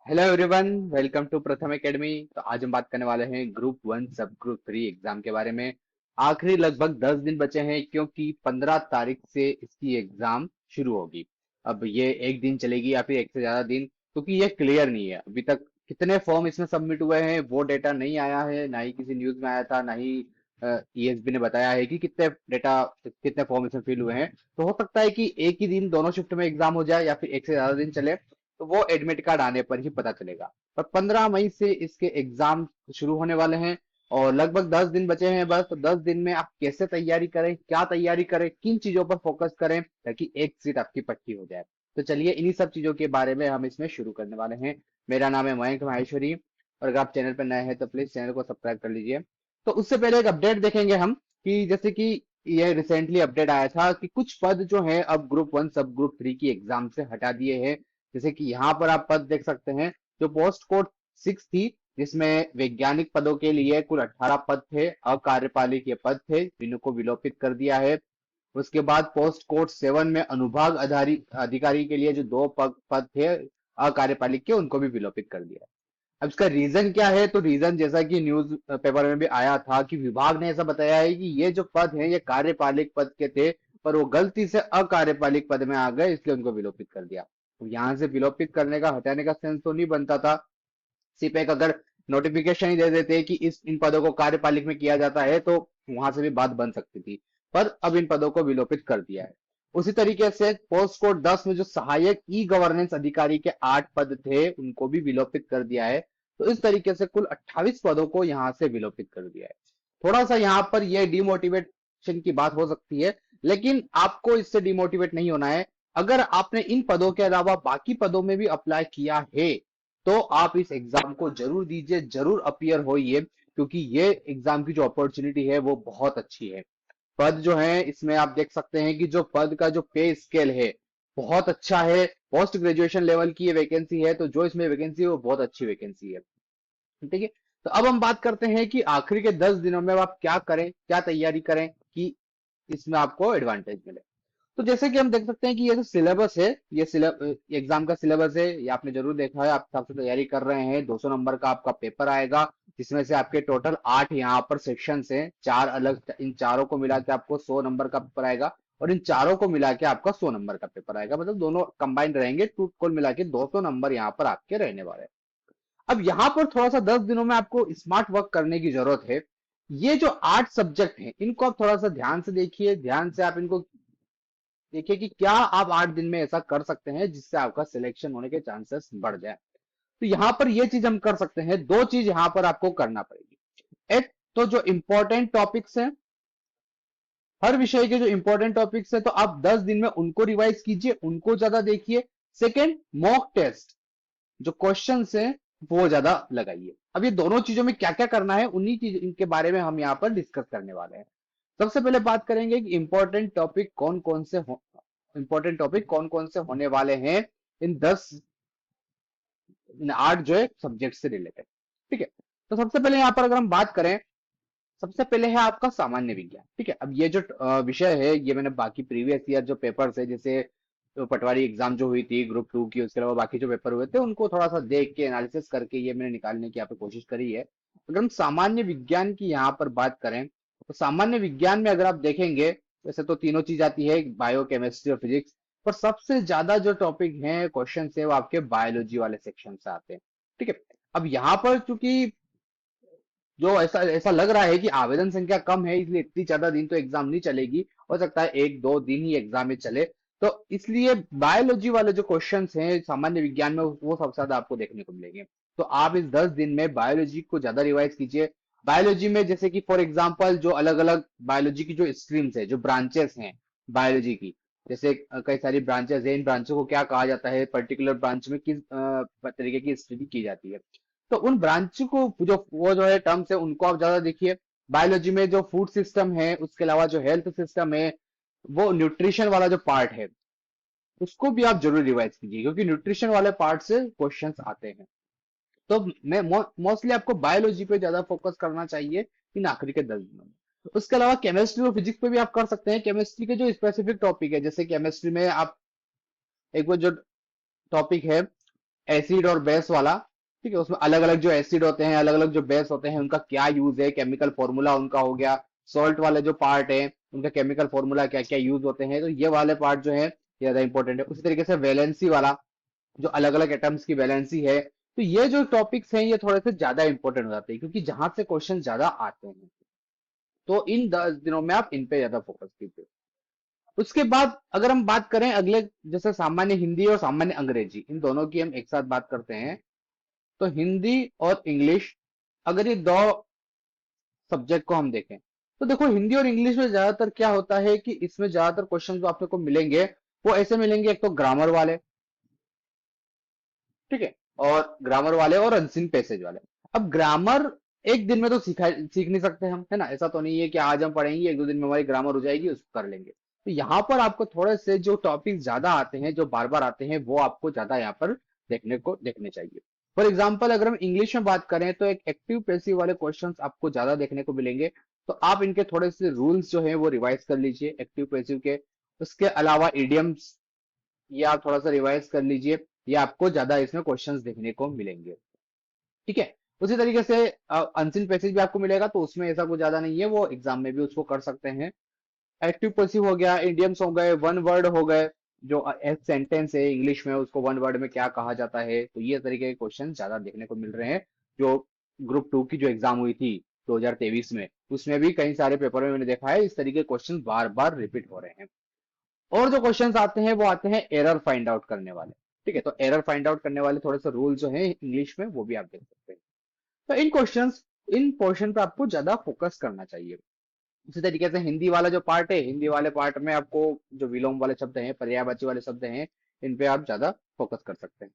Hello everyone, welcome to प्रथम academy. तो आज हम बात करने वाले हैं ग्रुप 1 सब ग्रुप 3 एग्जाम के बारे में। आखिरी लगभग 10 दिन बचे हैं क्योंकि 15 तारीख से इसकी एग्जाम शुरू होगी। अब ये एक दिन चलेगी या फिर एक से ज्यादा दिन, क्योंकि ये क्लियर नहीं है अभी तक। कितने फॉर्म इसमें सबमिट हुए हैं वो डेटा नहीं आया है, ना ही किसी न्यूज में आया था, ना ही ईएसबी ने बताया है कि कितने फॉर्म इसमें फिल हुए हैं। तो हो सकता है कि एक ही दिन दोनों शिफ्ट में एग्जाम हो जाए या फिर एक से ज्यादा दिन चले, तो वो एडमिट कार्ड आने पर ही पता चलेगा। पर 15 मई से इसके एग्जाम शुरू होने वाले हैं और लगभग 10 दिन बचे हैं बस। तो 10 दिन में आप कैसे तैयारी करें, क्या तैयारी करें, किन चीजों पर फोकस करें ताकि एक सीट आपकी पक्की हो जाए। तो चलिए इन्हीं सब चीजों के बारे में हम इसमें शुरू करने वाले हैं। मेरा नाम है मयंक माहेश्वरी और अगर आप चैनल पर नए हैं तो प्लीज चैनल को सब्सक्राइब कर लीजिए। तो उससे पहले एक अपडेट देखेंगे हम कि जैसे कि ये रिसेंटली अपडेट आया था कि कुछ पद जो है अब ग्रुप 1 सब ग्रुप 3 की एग्जाम से हटा दिए हैं। जैसे कि यहाँ पर आप पद देख सकते हैं। जो पोस्ट कोड 6 थी, जिसमें वैज्ञानिक पदों के लिए कुल 18 पद थे, अकार्यपालिक पद थे जिनको विलोपित कर दिया है। उसके बाद पोस्ट कोड 7 में अनुभाग अधिकारी के लिए जो दो पद थे अकार्यपालिक के, उनको भी विलोपित कर दिया है। अब इसका रीजन क्या है? तो रीजन जैसा कि न्यूज पेपर में भी आया था कि विभाग ने ऐसा बताया है कि ये जो पद हैं ये कार्यपालिक पद के थे, पर वो गलती से अकार्यपालिक पद में आ गए, इसलिए उनको विलोपित कर दिया। तो यहाँ से विलोपित करने का, हटाने का सेंस तो नहीं बनता था। सिर्फ एक अगर नोटिफिकेशन ही दे देते कि इस इन पदों को कार्यपालिक में किया जाता है तो वहां से भी बात बन सकती थी। पर अब इन पदों को विलोपित कर दिया है। उसी तरीके से पोस्ट कोड 10 में जो सहायक ई गवर्नेंस अधिकारी के 8 पद थे, उनको भी विलोपित कर दिया है। तो इस तरीके से कुल 28 पदों को यहाँ से विलोपित कर दिया है। थोड़ा सा यहाँ पर यह डिमोटिवेशन की बात हो सकती है, लेकिन आपको इससे डिमोटिवेट नहीं होना है। अगर आपने इन पदों के अलावा बाकी पदों में भी अप्लाई किया है तो आप इस एग्जाम को जरूर दीजिए, जरूर अपीयर होइए, क्योंकि ये एग्जाम की जो अपॉर्चुनिटी है वो बहुत अच्छी है। पद जो है इसमें आप देख सकते हैं कि जो पद का जो पे स्केल है बहुत अच्छा है। पोस्ट ग्रेजुएशन लेवल की ये वैकेंसी है, तो जो इसमें वैकेंसी है वो बहुत अच्छी वैकेंसी है। ठीक है। तो अब हम बात करते हैं कि आखिरी के 10 दिनों में अब आप क्या करें, क्या तैयारी करें कि इसमें आपको एडवांटेज मिले। तो जैसे कि हम देख सकते हैं कि ये जो सिलेबस है, ये एग्जाम का सिलेबस है, ये आपने जरूर देखा है। आप सबसे तैयारी कर रहे हैं, 200 नंबर का आपका पेपर आएगा, जिसमें से आपके टोटल 8 यहाँ पर सेक्शंस हैं, चार अलग। इन चारों को मिला के आपको 100 नंबर का पेपर आएगा और इन चारों को मिला के आपका 100 नंबर का पेपर आएगा। मतलब दोनों कंबाइंड रहेंगे, टू कुल मिला के 200 नंबर यहाँ पर आपके रहने वाले हैं। अब यहाँ पर थोड़ा सा 10 दिनों में आपको स्मार्ट वर्क करने की जरूरत है। ये जो 8 सब्जेक्ट हैं इनको आप थोड़ा सा ध्यान से देखिए, ध्यान से आप इनको देखिए कि क्या आप 8 दिन में ऐसा कर सकते हैं जिससे आपका सिलेक्शन होने के चांसेस बढ़ जाए। तो यहाँ पर ये चीज हम कर सकते हैं। दो चीज यहाँ पर आपको करना पड़ेगी। एक तो जो इंपॉर्टेंट टॉपिक्स हैं, हर विषय के जो इंपॉर्टेंट टॉपिक्स है, तो आप 10 दिन में उनको रिवाइज कीजिए, उनको ज्यादा देखिए। सेकेंड, मॉक टेस्ट जो क्वेश्चन है वो ज्यादा लगाइए। अब ये दोनों चीजों में क्या क्या करना है, उन्हीं चीज इनके बारे में हम यहाँ पर डिस्कस करने वाले हैं। सबसे पहले बात करेंगे कि इंपॉर्टेंट टॉपिक कौन कौन से होने वाले हैं इन 8 जो है सब्जेक्ट से रिलेटेड। ठीक है। तो सबसे पहले यहाँ पर अगर हम बात करें, सबसे पहले है आपका सामान्य विज्ञान। ठीक है। अब ये जो विषय है, ये मैंने बाकी प्रीवियस ईयर जो पेपर्स है, जैसे तो पटवारी एग्जाम जो हुई थी ग्रुप 2 की, उसके अलावा बाकी जो पेपर हुए थे उनको थोड़ा सा देख के एनालिसिस करके ये मैंने निकालने की यहाँ पे कोशिश करी है। अगर हम सामान्य विज्ञान की यहाँ पर बात करें, तो सामान्य विज्ञान में अगर आप देखेंगे, वैसे तो तीनों चीज आती है, बायो, केमिस्ट्री और फिजिक्स, पर सबसे ज्यादा जो टॉपिक है, क्वेश्चन है, वो आपके बायोलॉजी वाले सेक्शन से आते हैं। ठीक है। अब यहाँ पर चूंकि जो ऐसा ऐसा लग रहा है कि आवेदन संख्या कम है, इसलिए इतनी ज्यादा दिन तो एग्जाम नहीं चलेगी, हो सकता है 1-2 दिन ही एग्जाम में चले। तो इसलिए बायोलॉजी वाले जो क्वेश्चंस हैं सामान्य विज्ञान में, वो सबसे ज्यादा आपको देखने को मिलेंगे। तो आप इस 10 दिन में बायोलॉजी को ज्यादा रिवाइज कीजिए। बायोलॉजी में जैसे कि फॉर एग्जाम्पल जो अलग अलग बायोलॉजी की जो स्ट्रीम्स है, जो ब्रांचेस हैं बायोलॉजी की, जैसे कई सारी ब्रांचेस है, इन ब्रांचों को क्या कहा जाता है, पर्टिकुलर ब्रांच में किस तरीके की स्टडी की जाती है। तो उन ब्रांच को जो वो जो है टर्म्स है उनको आप ज्यादा देखिए। बायोलॉजी में जो फूड सिस्टम है, उसके अलावा जो हेल्थ सिस्टम है, वो न्यूट्रिशन वाला जो पार्ट है, उसको भी आप जरूर रिवाइज कीजिए, क्योंकि न्यूट्रिशन वाले पार्ट से क्वेश्चंस आते हैं। तो मैं मोस्टली आपको बायोलॉजी पे ज्यादा फोकस करना चाहिए इन आखिरी के 10 दिनों में। उसके अलावा केमिस्ट्री और फिजिक्स पे भी आप कर सकते हैं। केमिस्ट्री के जो स्पेसिफिक टॉपिक है, जैसे केमिस्ट्री में आप एक वो जो टॉपिक है एसिड और बेस वाला। ठीक है, उसमें अलग अलग जो एसिड होते हैं, अलग अलग जो बेस होते हैं, उनका क्या यूज है, केमिकल फॉर्मूला उनका हो गया। सॉल्ट वाले जो पार्ट है, उनका केमिकल फॉर्मूला क्या क्या यूज होते हैं, तो ये वाले पार्ट जो है ज्यादा इंपॉर्टेंट है। उसी तरीके से वैलेंसी वाला, जो अलग अलग एटम्स की वैलेंसी है, तो ये जो टॉपिक्स हैं ये थोड़े से ज्यादा इंपॉर्टेंट हो जाते हैं, क्योंकि जहां से क्वेश्चन ज्यादा आते हैं। तो इन 10 दिनों में आप इन पे ज्यादा फोकस कीजिए। उसके बाद अगर हम बात करें अगले, जैसे सामान्य हिंदी और सामान्य अंग्रेजी, इन दोनों की हम एक साथ बात करते हैं। तो हिंदी और इंग्लिश, अगर ये दो सब्जेक्ट को हम देखें, तो देखो हिंदी और इंग्लिश में ज्यादातर क्या होता है कि इसमें ज्यादातर क्वेश्चन जो आपको मिलेंगे वो ऐसे मिलेंगे, एक तो ग्रामर वाले, ठीक है, और ग्रामर वाले और अनसीन पैसेज वाले। अब ग्रामर एक दिन में तो सीख नहीं सकते हम, है ना, ऐसा तो नहीं है कि आज हम पढ़ेंगे एक दो दिन में हमारी ग्रामर हो जाएगी उसको कर लेंगे। तो यहाँ पर आपको थोड़े से जो टॉपिक ज्यादा आते हैं, जो बार बार आते हैं, वो आपको ज्यादा यहाँ पर देखने चाहिए। फॉर एग्जाम्पल अगर हम इंग्लिश में बात करें तो एक एक्टिव पैसिव वाले क्वेश्चंस आपको ज्यादा देखने को मिलेंगे। तो आप इनके थोड़े से रूल्स जो है वो रिवाइज कर लीजिए एक्टिव पैसिव के। उसके अलावा इडियम्स, ये आप थोड़ा सा रिवाइज कर लीजिए, ये आपको ज्यादा इसमें क्वेश्चंस देखने को मिलेंगे। ठीक है, उसी तरीके से अनसिन पैसेज भी आपको मिलेगा, तो उसमें ऐसा कुछ ज्यादा नहीं है, वो एग्जाम में भी उसको कर सकते हैं। एक्टिव पैसिव हो गया, इडियम्स हो गए, वन वर्ड हो गए, जो एक सेंटेंस है इंग्लिश में उसको वन वर्ड में क्या कहा जाता है, तो ये तरीके के क्वेश्चन ज्यादा देखने को मिल रहे हैं। जो ग्रुप 2 की जो एग्जाम हुई थी 2023 में, उसमें भी कई सारे पेपर में मैंने देखा है इस तरीके के क्वेश्चन बार बार रिपीट हो रहे हैं। और जो क्वेश्चंस आते हैं वो आते हैं एरर फाइंड आउट करने वाले। ठीक है, तो एरर फाइंड आउट करने वाले थोड़े से रूल जो है इंग्लिश में, वो भी आप देख सकते हैं। तो इन क्वेश्चंस, इन पोर्शन पे आपको ज्यादा फोकस करना चाहिए। उसी तरीके से हिंदी वाला जो पार्ट है, हिंदी वाले पार्ट में आपको जो विलोम वाले शब्द हैं, पर्यायवाची वाले शब्द हैं, इन पे आप ज्यादा फोकस कर सकते हैं।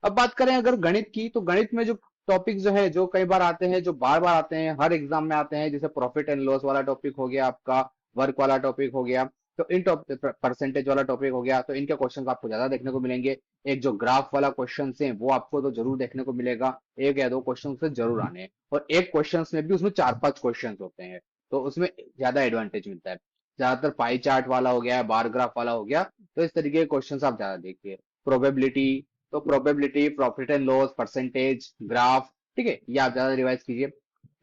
अब बात करें अगर गणित की, तो गणित में जो टॉपिक जो है, जो कई बार आते हैं, जो बार बार आते हैं, हर एग्जाम में आते हैं, जैसे प्रॉफिट एंड लॉस वाला टॉपिक हो गया आपका, वर्क वाला टॉपिक हो गया, तो इन टॉपिक, परसेंटेज वाला टॉपिक हो गया, तो इनके क्वेश्चंस आपको ज्यादा देखने को मिलेंगे। एक जो ग्राफ वाला क्वेश्चन है वो आपको तो जरूर देखने को मिलेगा, एक या दो क्वेश्चन से जरूर आने हैं, और एक क्वेश्चन में भी उसमें 4-5 क्वेश्चन होते हैं, तो उसमें ज्यादा एडवांटेज मिलता है। ज्यादातर पाई चार्ट वाला हो गया, बार ग्राफ वाला हो गया, तो इस तरीके के क्वेश्चन आप ज्यादा देखिए। प्रोबेबिलिटी, तो probability, profit and loss, percentage, graph, ठीक है, ये आप ज्यादा रिवाइज कीजिए।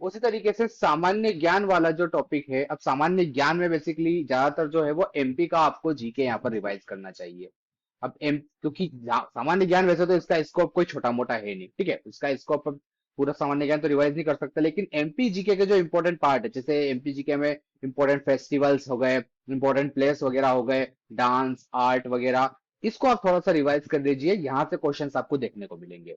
उसी तरीके से सामान्य ज्ञान वाला जो टॉपिक है, अब सामान्य ज्ञान में बेसिकली ज्यादातर जो है वो एमपी का आपको जीके यहाँ पर रिवाइज करना चाहिए। अब एम क्योंकि सामान्य ज्ञान वैसे तो इसका स्कोप कोई छोटा मोटा है नहीं, ठीक है, इसका स्कोप पूरा सामान्य ज्ञान तो रिवाइज नहीं कर सकते, लेकिन एमपी जीके के जो इंपॉर्टेंट पार्ट है, जैसे एमपी जीके में इंपॉर्टेंट फेस्टिवल्स हो गए, इंपॉर्टेंट प्लेस वगैरह हो गए, डांस आर्ट वगैरह, इसको आप थोड़ा सा रिवाइज कर लीजिए, यहाँ से क्वेश्चंस आपको देखने को मिलेंगे।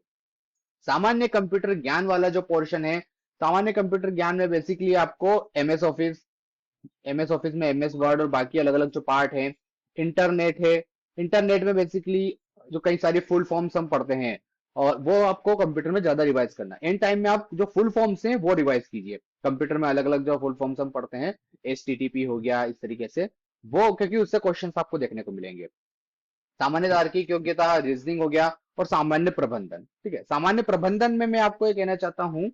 सामान्य कंप्यूटर ज्ञान वाला जो पोर्शन है, सामान्य कंप्यूटर ज्ञान में बेसिकली आपको एमएस ऑफिस में एमएस वर्ड और बाकी अलग अलग जो पार्ट है, इंटरनेट है, इंटरनेट में बेसिकली जो कई सारी फुल फॉर्म्स हम पढ़ते हैं, और वो आपको कंप्यूटर में ज्यादा रिवाइज करना है। एंड टाइम में आप जो फुल फॉर्म्स हैं वो रिवाइज कीजिए, कंप्यूटर में अलग अलग जो फुल फॉर्म्स हम पढ़ते हैं, HTTP हो गया, इस तरीके से, वो क्योंकि उससे क्वेश्चन आपको देखने को मिलेंगे। सामान्य तार्किक योग्यता, रीजनिंग हो गया, और सामान्य प्रबंधन। ठीक है, सामान्य प्रबंधन में मैं आपको ये कहना चाहता हूं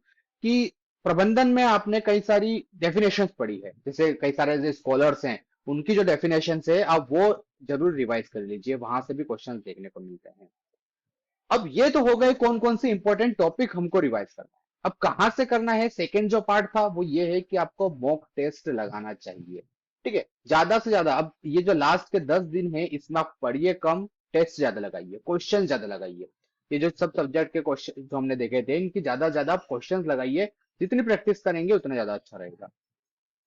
कि प्रबंधन में आपने कई सारी डेफिनेशंस पढ़ी है, जैसे कई सारे जो स्कॉलर्स हैं उनकी जो डेफिनेशंस है आप वो जरूर रिवाइज कर लीजिए, वहां से भी क्वेश्चन देखने को मिलते हैं। अब ये तो हो गए कौन कौन से इंपॉर्टेंट टॉपिक हमको रिवाइज करना है। अब कहाँ से करना है, सेकेंड जो पार्ट था वो ये है कि आपको मॉक टेस्ट लगाना चाहिए। ठीक है, ज्यादा से ज्यादा, अब ये जो लास्ट के 10 दिन है इसमें आप पढ़िए कम, टेस्ट ज्यादा लगाइए, क्वेश्चन ज्यादा लगाइए। ये जो सब सब्जेक्ट के क्वेश्चन जो हमने देखे थे, इनकी ज्यादा ज्यादा आप क्वेश्चन लगाइए, जितनी प्रैक्टिस करेंगे उतना ज्यादा अच्छा रहेगा।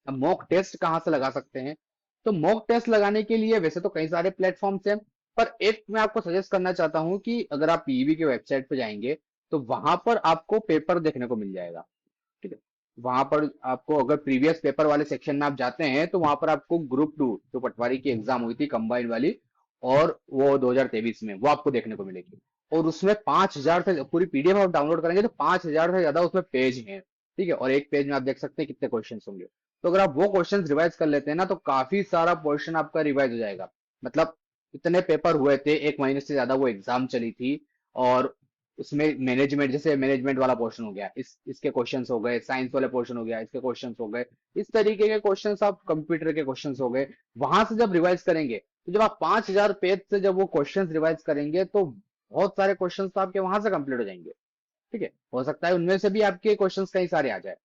अब मॉक टेस्ट कहाँ से लगा सकते हैं, तो मॉक टेस्ट लगाने के लिए वैसे तो कई सारे प्लेटफॉर्म्स हैं, पर एक मैं आपको सजेस्ट करना चाहता हूं कि अगर आप पीईबी के वेबसाइट पे जाएंगे तो वहां पर आपको पेपर देखने को मिल जाएगा। ठीक है, वहां पर आपको अगर प्रीवियस पेपर वाले सेक्शन में आप जाते हैं तो वहां पर आपको ग्रुप 2 जो पटवारी की एग्जाम हुई थी कंबाइंड वाली, और वो 2023 में, वो आपको देखने को मिलेगी। और उसमें 5,000 से पूरी पीडीएफ आप डाउनलोड करेंगे तो 5,000 से ज्यादा उसमें पेज हैं। ठीक है, और एक पेज में आप देख सकते हैं कितने क्वेश्चन होंगे। तो अगर आप वो क्वेश्चन रिवाइज कर लेते हैं ना, तो काफी सारा पोर्शन आपका रिवाइज हो जाएगा। मतलब इतने पेपर हुए थे, 1 महीने से ज्यादा वो एग्जाम चली थी, और उसमें मैनेजमेंट, जैसे मैनेजमेंट वाला पोर्शन हो गया, इसके क्वेश्चंस हो गए, साइंस वाले पोर्शन हो गया, इसके क्वेश्चंस हो गए, इस तरीके के क्वेश्चंस, आप कंप्यूटर के क्वेश्चंस हो गए, वहां से जब रिवाइज करेंगे, तो जब आप 5,000 पेज से जब वो क्वेश्चंस रिवाइज करेंगे तो बहुत सारे क्वेश्चंस तो आपके वहां से कंप्लीट हो जाएंगे। ठीक है, हो सकता है उनमें से भी आपके क्वेश्चंस कई सारे आ जाए।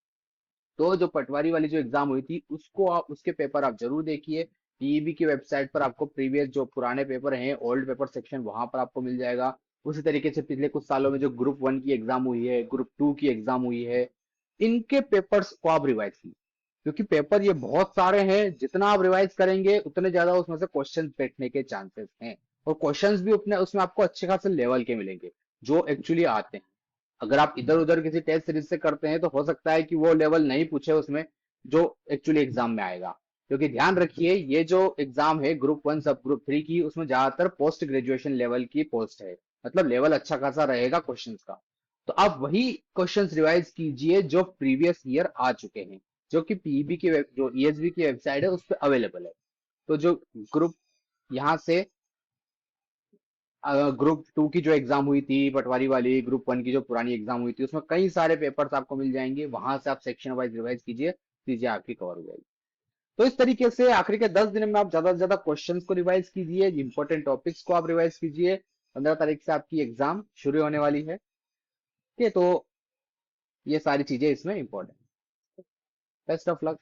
तो जो पटवारी वाली जो एग्जाम हुई थी उसको आप, उसके पेपर आप जरूर देखिए। पीईबी की वेबसाइट पर आपको प्रीवियस जो पुराने पेपर हैं, ओल्ड पेपर सेक्शन, वहां पर आपको मिल जाएगा। उसी तरीके से पिछले कुछ सालों में जो ग्रुप 1 की एग्जाम हुई है, ग्रुप 2 की एग्जाम हुई है, इनके पेपर्स को आप रिवाइज कीजिए। क्योंकि पेपर ये बहुत सारे हैं, जितना आप रिवाइज करेंगे उतने ज्यादा उसमें से क्वेश्चन बैठने के चांसेस हैं। और क्वेश्चंस भी उतने उसमें आपको अच्छे खासे लेवल के मिलेंगे जो एक्चुअली आते हैं। अगर आप इधर उधर किसी टेस्ट सीरीज से करते हैं तो हो सकता है कि वो लेवल नहीं पूछे उसमें जो एक्चुअली एग्जाम में आएगा। क्योंकि ध्यान रखिए, ये जो एग्जाम है ग्रुप 1 सब ग्रुप 3 की, उसमें ज्यादातर पोस्ट ग्रेजुएशन लेवल की पोस्ट है। मतलब लेवल अच्छा खासा रहेगा क्वेश्चंस का। तो आप वही क्वेश्चंस रिवाइज कीजिए जो प्रीवियस ईयर आ चुके हैं, जो कि पीईबी की जो ईएसबी की वेबसाइट है उस पर अवेलेबल है। तो जो ग्रुप यहाँ से ग्रुप 2 की जो एग्जाम हुई थी पटवारी वाली, ग्रुप 1 की जो पुरानी एग्जाम हुई थी, उसमें कई सारे पेपर्स आपको मिल जाएंगे। वहां से आप सेक्शन वाइज रिवाइज कीजिए, चीजें आपकी कवर हो जाएगी। तो इस तरीके से आखिरी के 10 दिन में आप ज्यादा से ज्यादा क्वेश्चंस को रिवाइज कीजिए, इंपॉर्टेंट टॉपिक्स को आप रिवाइज कीजिए। 15 तारीख से आपकी एग्जाम शुरू होने वाली है। ठीक है, तो ये सारी चीजें इसमें इंपॉर्टेंट। Best of luck.